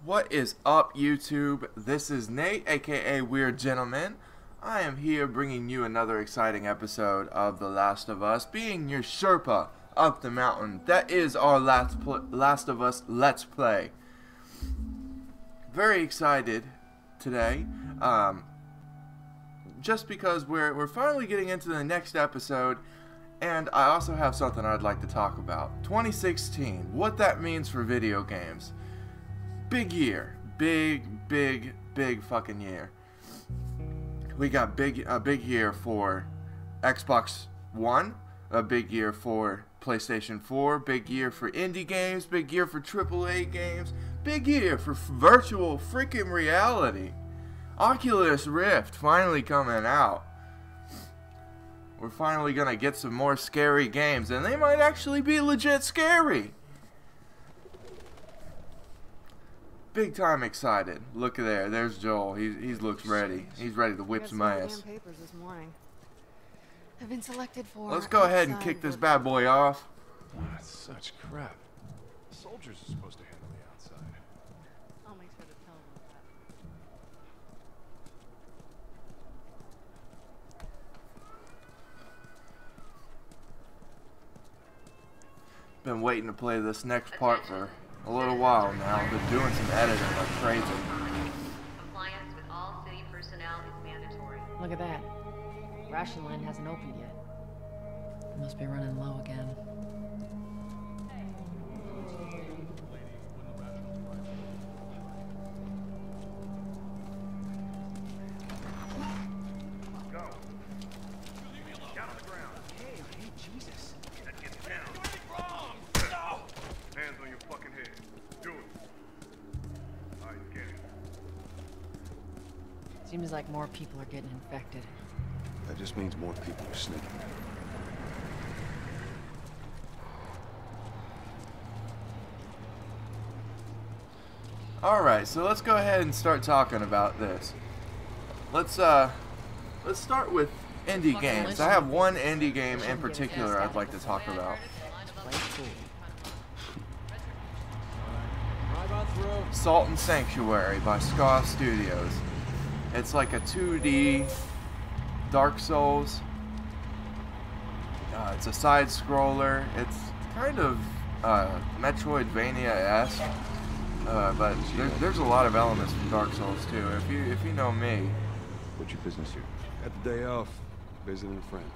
What is up, YouTube? This is Nate, aka Weird Gentleman. I am here bringing you another exciting episode of The Last of Us, being your Sherpa up the mountain. That is our Last of Us Let's Play. Very excited today, just because we're finally getting into the next episode, and I also have something I'd like to talk about. 2016, what that means for video games. Big year. Big fucking year. We got a big year for Xbox One, a big year for PlayStation 4, big year for indie games, big year for AAA games, big year for virtual freaking reality. Oculus Rift finally coming out. We're finally gonna get some more scary games, and they might actually be legit scary. Big time excited. Look at there. There's Joel. He looks ready. He's ready to whip some ass. Papers this morning. I've been selected for. Let's go ahead and kick this bad boy off. That's such crap. Soldiers are supposed to handle the outside. I'll make sure to tell them that. Been waiting to play this next part for a little while now. Been doing some editing like crazy. Compliance with all city personnel is mandatory. Look at that. Ration line hasn't opened yet. It must be running low again. Go. Down on the ground. Hey, Jesus. That gets down. Wrong. No. Hands on your fucking head. Do it. All right, get it. Seems like more people are getting infected. That just means more people are sneaking. Alright, so let's go ahead and start talking about this. Let's start with indie games. I have one indie game in particular I'd like to talk about. Salt and Sanctuary by Ska Studios. It's like a 2D Dark Souls. It's a side scroller. It's kind of Metroidvania-esque, but there's a lot of elements from Dark Souls too. If you know me. What's your business here? Got the day off. Visiting a friend.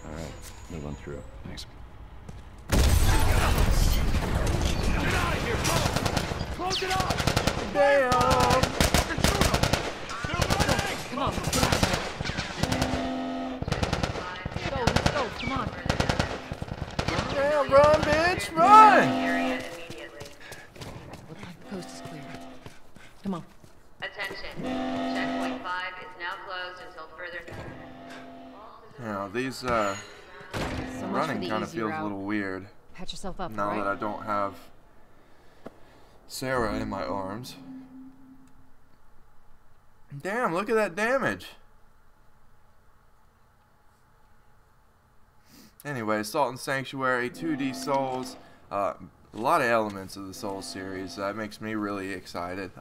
All right, move on through. Thanks. Get out of here, bro! Close it up! Damn! Come on, get out of there. Let's go, come on. Damn, run, bitch, run! Area immediately. Looks like the coast is clear. Come on. Attention. Checkpoint 5 is now closed until further. You know, these So much for running the kind of easy feels route. a little weird Patch yourself up, now right? that I don't have Sarah in my arms. Damn, look at that damage. Anyway, Salt and Sanctuary, 2D Souls, a lot of elements of the Souls series. That makes me really excited,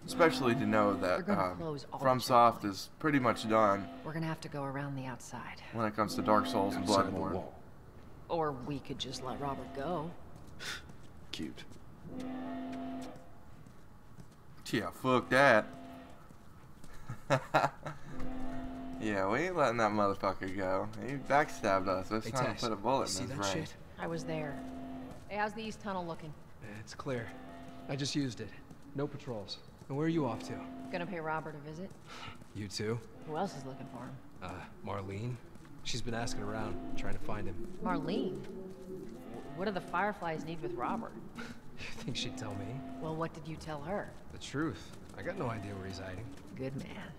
especially to know that They're gonna close all the FromSoft is pretty much done We're gonna have to go around the outside. when it comes to Dark Souls and Outside the Bloodborne. wall. Or we could just let Robert go. Cute. Yeah, fuck that. Yeah, we ain't letting that motherfucker go. He backstabbed us. Let's try to put a bullet See in his that brain. shit? I was there. Hey, how's the east tunnel looking? It's clear. I just used it. No patrols. And where are you off to? Gonna pay Robert a visit? You too? Who else is looking for him? Marlene. She's been asking around, trying to find him. Marlene? What do the Fireflies need with Robert? You think she'd tell me? Well, what did you tell her? The truth. I got no idea where he's hiding. Good man.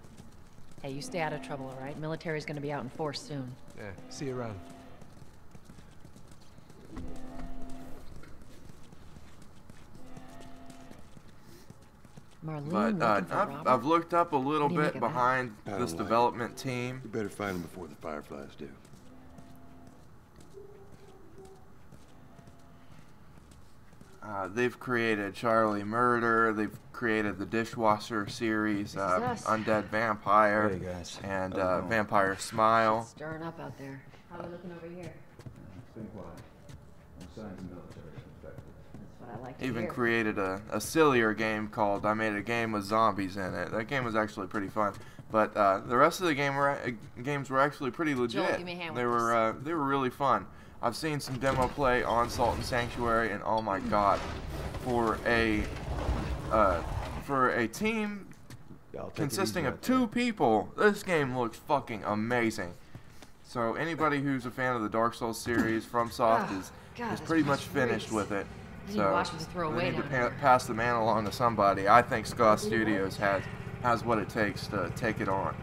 Hey, you stay out of trouble, all right? Military's gonna be out in force soon. Yeah, see you around. Marlene But looking for Robert? I've looked up a little What do you make bit of that? behind I don't this like development team. You better find him before the Fireflies do. They've created Charlie Murder. They've created the Dishwasher series, us. Undead Vampire, Hey, guys. and How's it going? Vampire Smile. Stirring up out there. How are we looking over here? Stay quiet. I'm assigned to military inspector. That's what I like to Even hear. created a sillier game called I Made a Game with Zombies in it. That game was actually pretty fun. But the rest of the games were actually pretty legit. give me a hand They with were really fun. I've seen some demo play on Salt and Sanctuary, and oh my god, for a team Yeah, I'll take it consisting easy of out there. 2 people, this game looks fucking amazing. So anybody who's a fan of the Dark Souls series, FromSoft Oh, is God, this pretty much place finished reeks. with it. You need to So watch what you throw we away need to down there. pass the man along to somebody. I think Ska Studios has what it takes to take it on.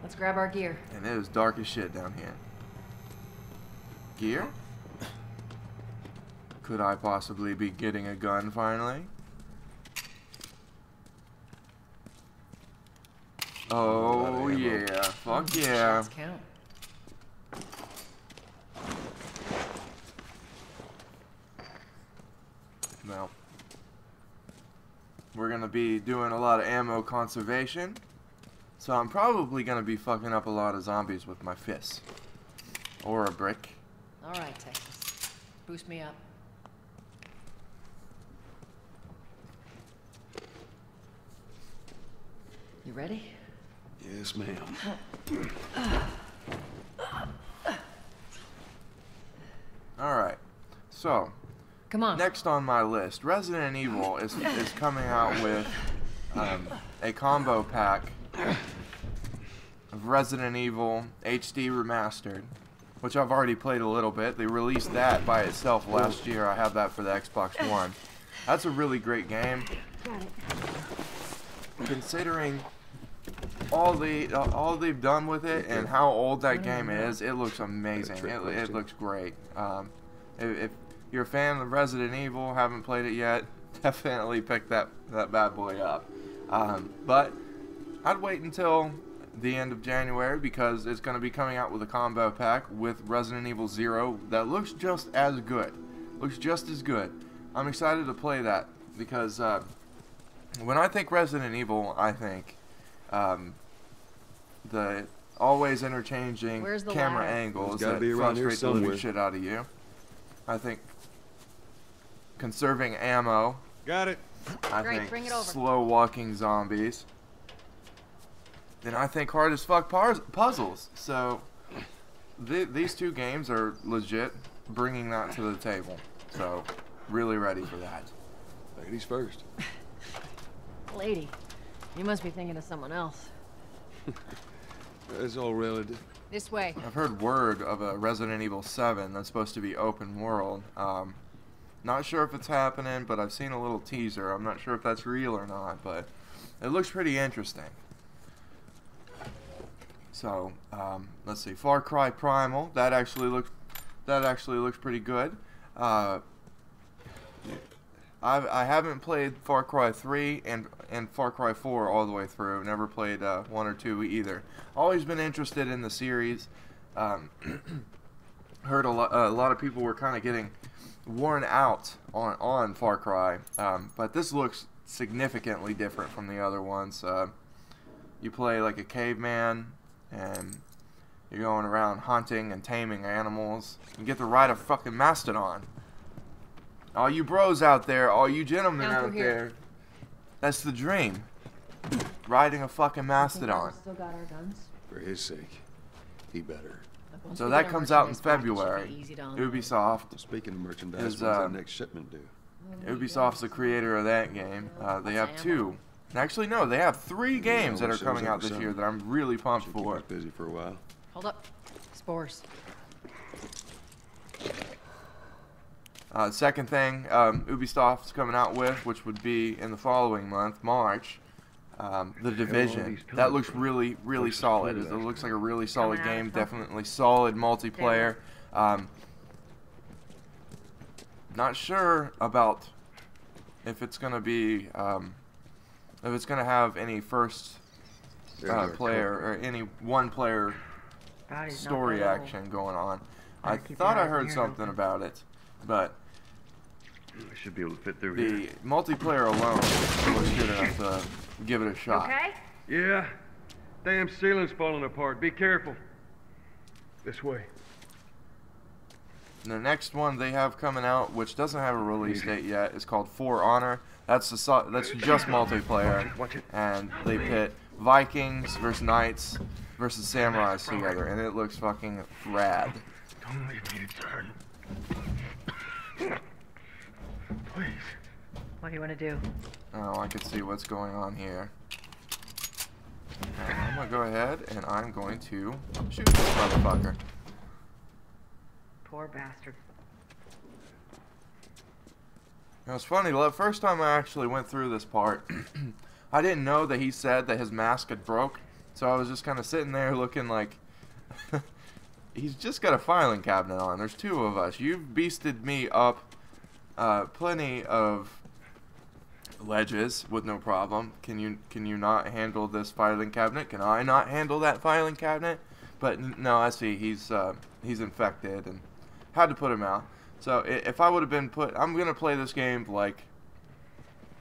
Let's grab our gear. And it is dark as shit down here. Gear? Could I possibly be getting a gun finally? Oh yeah, fuck yeah. Shots count. Well, we're gonna be doing a lot of ammo conservation, so I'm probably gonna be fucking up a lot of zombies with my fists. Or a brick. All right, Texas. Boost me up. You ready? Yes, ma'am. Alright, so Come on. next on my list, Resident Evil is coming out with a combo pack of Resident Evil HD Remastered, which I've already played a little bit. They released that by itself last year. I have that for the Xbox One. That's a really great game. Considering all they've done with it and how old that game is, it looks amazing. It looks great. If you're a fan of Resident Evil, haven't played it yet, definitely pick that bad boy up. But I'd wait until the end of January because it's going to be coming out with a combo pack with Resident Evil 0 that looks just as good. Looks just as good. I'm excited to play that because when I think Resident Evil, I think the always interchanging Where's the camera ladder? angles It's gotta that be around here frustrate the living somewhere. shit out of you. I think conserving ammo. Got it. I Great, think bring it over. slow walking zombies. Then I think hard as fuck puzzles. So these 2 games are legit bringing that to the table. So really ready for that. Ladies first. Lady, you must be thinking of someone else. It's all relative. This way. I've heard word of a Resident Evil 7 that's supposed to be open world. Not sure if it's happening, but I've seen a little teaser. I'm not sure if that's real or not, but it looks pretty interesting. So, let's see. Far Cry Primal. That actually looks pretty good. I haven't played Far Cry 3 and Far Cry 4 all the way through. Never played 1 or 2 either. Always been interested in the series. Heard a lot of people were kind of getting worn out on Far Cry, but this looks significantly different from the other ones. You play like a caveman, and you're going around hunting and taming animals. You get to ride a fucking mastodon. All you bros out there, all you gentlemen Down out through here. there, that's the dream. Riding a fucking mastodon. Still got our guns. For his sake, he better. Once So we that get our comes out in merchandise back, it should be February. easy to unload. Ubisoft. Speaking of merchandise, Is, when's our next shipment due? Ubisoft's the creator of that game. They have 2. Actually, no, they have 3 games that are coming out this year that I'm really pumped Should keep for. us busy for a while. Hold up. Spores. Second thing, Ubisoft's coming out with, which would be in the following month, March, The Division. That looks really, really solid. It looks like a really solid game. Definitely solid multiplayer. Not sure about if it's gonna be, if it's gonna have any first There's our player or any one-player story action going on. I thought I heard something about it, but I should be able to fit through the here. multiplayer alone was good enough to give it a shot. Okay? Yeah. Damn ceiling's falling apart. Be careful. This way. The next one they have coming out, which doesn't have a release date yet, is called For Honor. That's just multiplayer, Watch it. and they pit Vikings versus Knights versus Samurais together, and it looks fucking rad. Don't leave me to turn. Please. What do you want to do? Oh, I can see what's going on here. I'm gonna go ahead and I'm going to shoot this motherfucker. Poor bastard. It was funny, the first time I actually went through this part, I didn't know that he said that his mask had broke, so I was just kind of sitting there looking like, he's just got a filing cabinet on. There's two of us. You've beasted me up plenty of ledges with no problem. Can you not handle this filing cabinet? Can I not handle that filing cabinet? But no, I see he's infected and had to put him out. So if I would have been put, I'm gonna play this game like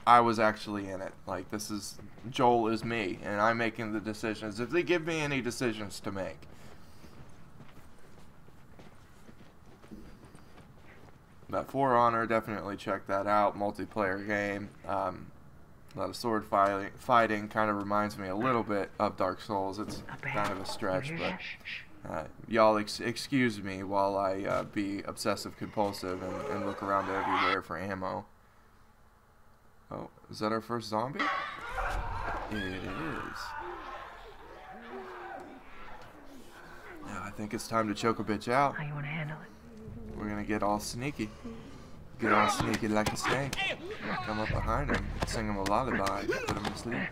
I was actually in it. Like this is Joel is me, and I'm making the decisions. If they give me any decisions to make. But For Honor, definitely check that out. Multiplayer game. A lot of sword fighting. Kind of reminds me a little bit of Dark Souls. It's kind of a stretch, but y'all excuse me while I be obsessive compulsive and look around everywhere for ammo. Oh, is that our first zombie? It is. Now I think it's time to choke a bitch out. How you want to handle it? We're gonna get all sneaky. Get all sneaky like a snake. Come up behind him, sing him a lullaby, put him to sleep.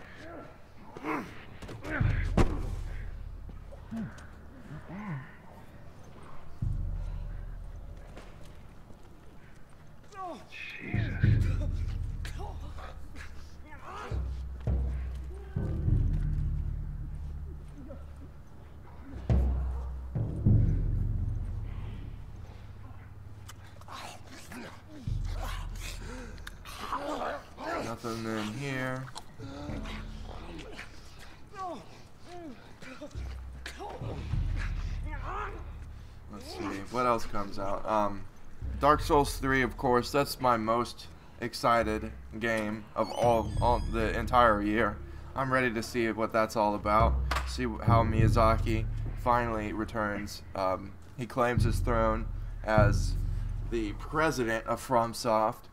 Jesus. Nothing in here. Let's see, what else comes out? Dark Souls 3, of course, that's my most excited game of all the entire year. I'm ready to see what that's all about. See how Miyazaki finally returns. He claims his throne as the president of FromSoft.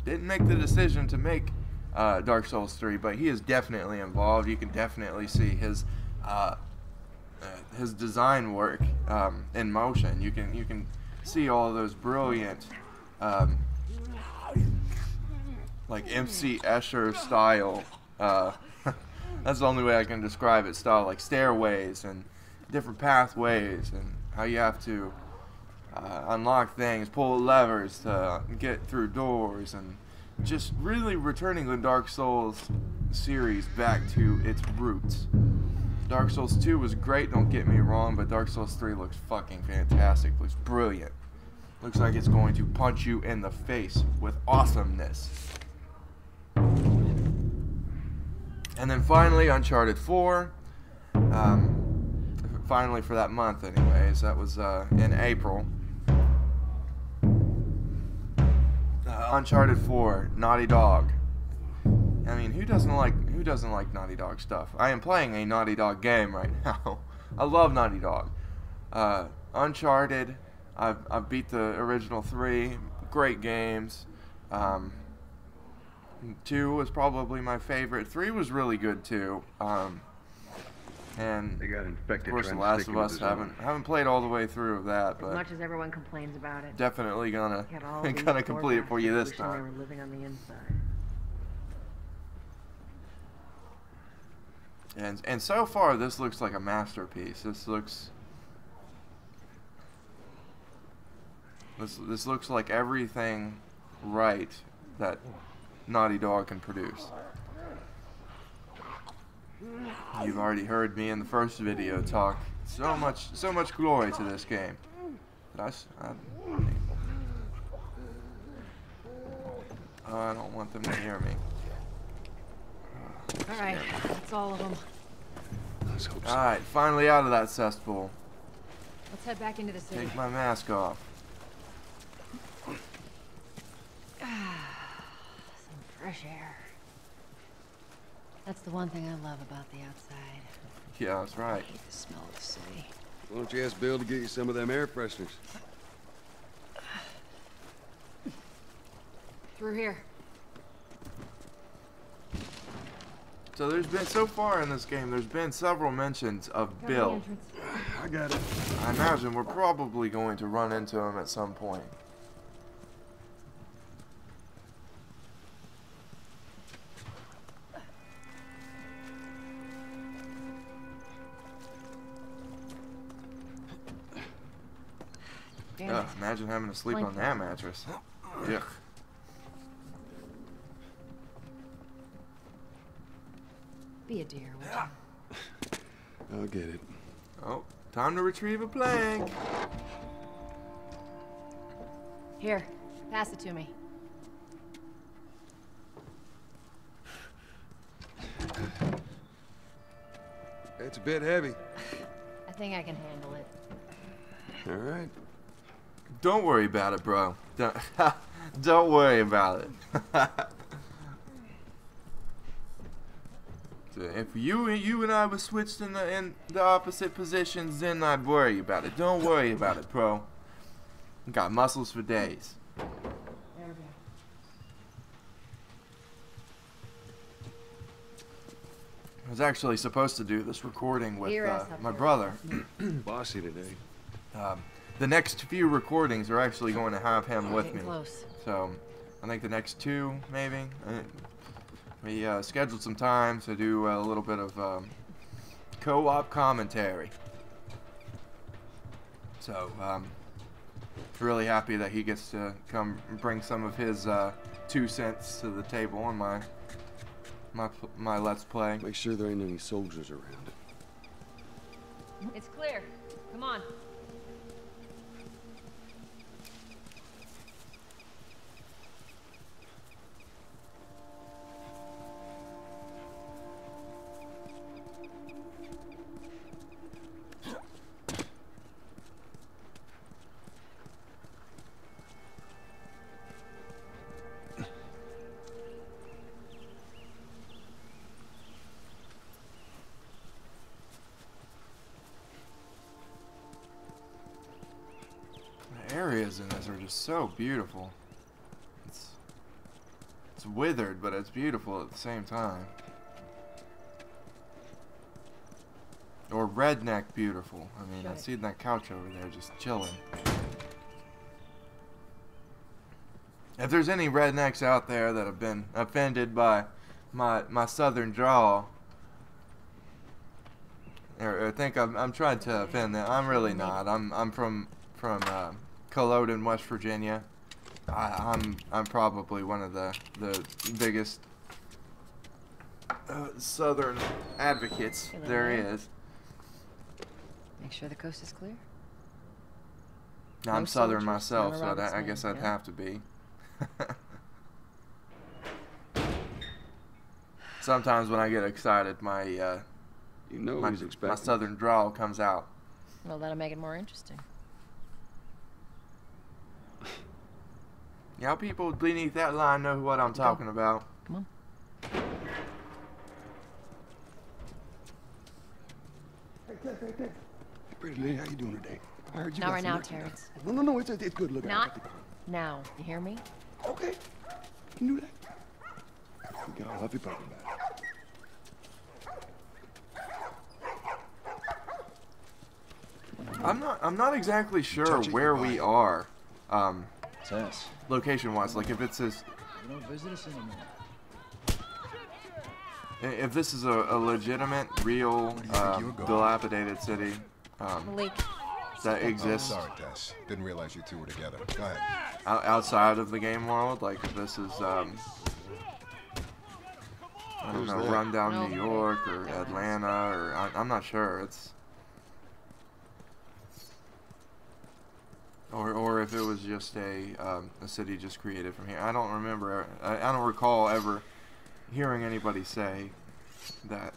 Didn't make the decision to make Dark Souls 3, but he is definitely involved. You can definitely see his design work in motion. You can see all of those brilliant like MC Escher style that's the only way I can describe it, style, like stairways and different pathways and how you have to unlock things, pull levers to get through doors, and just really returning the Dark Souls series back to its roots. Dark Souls 2 was great, don't get me wrong, but Dark Souls 3 looks fucking fantastic, looks brilliant. Looks like it's going to punch you in the face with awesomeness. And then finally, Uncharted 4. Finally for that month anyways, that was in April. Uncharted 4, Naughty Dog. I mean, who doesn't like Naughty Dog stuff? I am playing a Naughty Dog game right now. I love Naughty Dog. Uncharted, I've beat the original 3, great games. 2 was probably my favorite. 3 was really good too. And They got infected. of course, The Last of Us haven't played all the way through that, As but much as everyone complains about it, definitely gonna you got all these gonna poor complete it for you this bastards wishing time. They were living on the inside. And so far, this looks like a masterpiece. This looks like everything right that Naughty Dog can produce. You've already heard me in the first video talk so much glory to this game. But Oh, I don't want them to hear me. All right, that's all of them. Let's hope so. Alright, finally out of that cesspool. Let's head back into the city. Take my mask off. Some fresh air. That's the one thing I love about the outside. Yeah, that's I right. hate the smell of the city. Why don't you ask Bill to get you some of them air fresheners? Through here. So there's been, so far in this game, there's been several mentions of Got the Bill. entrance. I got it. I imagine we're probably going to run into him at some point. Damn it. Imagine having to sleep on that mattress. Yuck. Be a dear, would you? I'll get it. Oh, time to retrieve a plank. Here, pass it to me. It's a bit heavy. I think I can handle it. All right. Don't worry about it, bro. Don't worry about it. So if you and I were switched in the opposite positions, then I'd worry about it. Don't worry about it, bro. Got muscles for days. There we go. I was actually supposed to do this recording with Hear us up my there. brother. Bossy today. The next few recordings are actually going to have him with Getting me. close. So I think the next two, maybe. We scheduled some time to do a little bit of co-op commentary. So really happy that he gets to come bring some of his 2 cents to the table on my Let's Play. Make sure there ain't any soldiers around. It's clear. Come on. The areas in this are just so beautiful. It's withered, but it's beautiful at the same time. Or redneck beautiful. I mean, I've seen that couch over there just chilling. If there's any rednecks out there that have been offended by my southern drawl, or think I'm trying to offend them, I'm really not. I'm from Culloden, West Virginia. I'm probably one of the biggest southern advocates there is. Make sure the coast is clear. I'm No southern soldiers, myself, no so Robert's I guess men, I'd yeah. have to be. Sometimes when I get excited, my You know he's my expecting. southern drawl comes out. Well, that'll make it more interesting. Y'all people beneath that line know what I'm talking about. Come on. Pretty lady, how you doing today? I heard you Not got right some now, work done. Terrence. No, it's good looking. Not now. You hear me? Okay. You can do that. You get all huffy puffy about it. I'm not exactly sure Touch it, where goodbye. we are, Tess, location wise. Like if it's this, you don't visit us anymore. if this is a legitimate, real, do you think you were going? dilapidated city Malik. that exists Sorry, Tess. Didn't realize you two were together. Go ahead. outside of the game world, like if this is I don't Who's know, that? rundown No, New York or Atlanta, or I'm not sure. or if it was just a city just created from here. I don't remember. I don't recall ever hearing anybody say that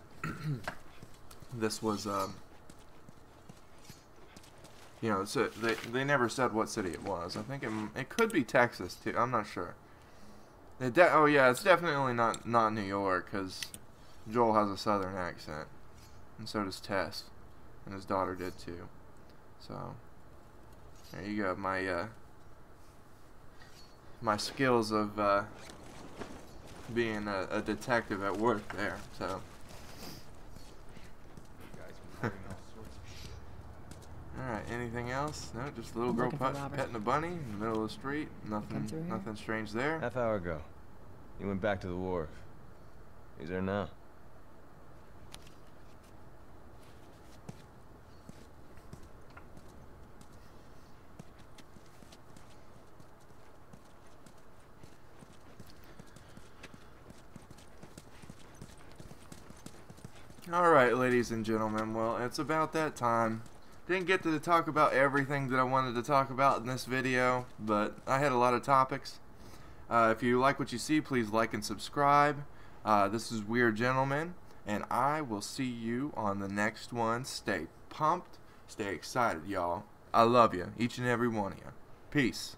this was you know, so they never said what city it was. I think it could be Texas too. I'm not sure. Oh yeah, it's definitely not New York, because Joel has a southern accent, and so does Tess, and his daughter did too. So there you go. My skills of being a detective at work there. So. Alright, anything else? No, just a little girl petting a bunny in the middle of the street. Nothing strange there. Half hour ago. He went back to the wharf. He's there now. Alright, ladies and gentlemen, well, it's about that time. Didn't get to talk about everything that I wanted to talk about in this video, but I had a lot of topics. If you like what you see, please like and subscribe. This is Weird Gentleman, and I will see you on the next one. Stay pumped, stay excited, y'all. I love you, each and every one of you. Peace.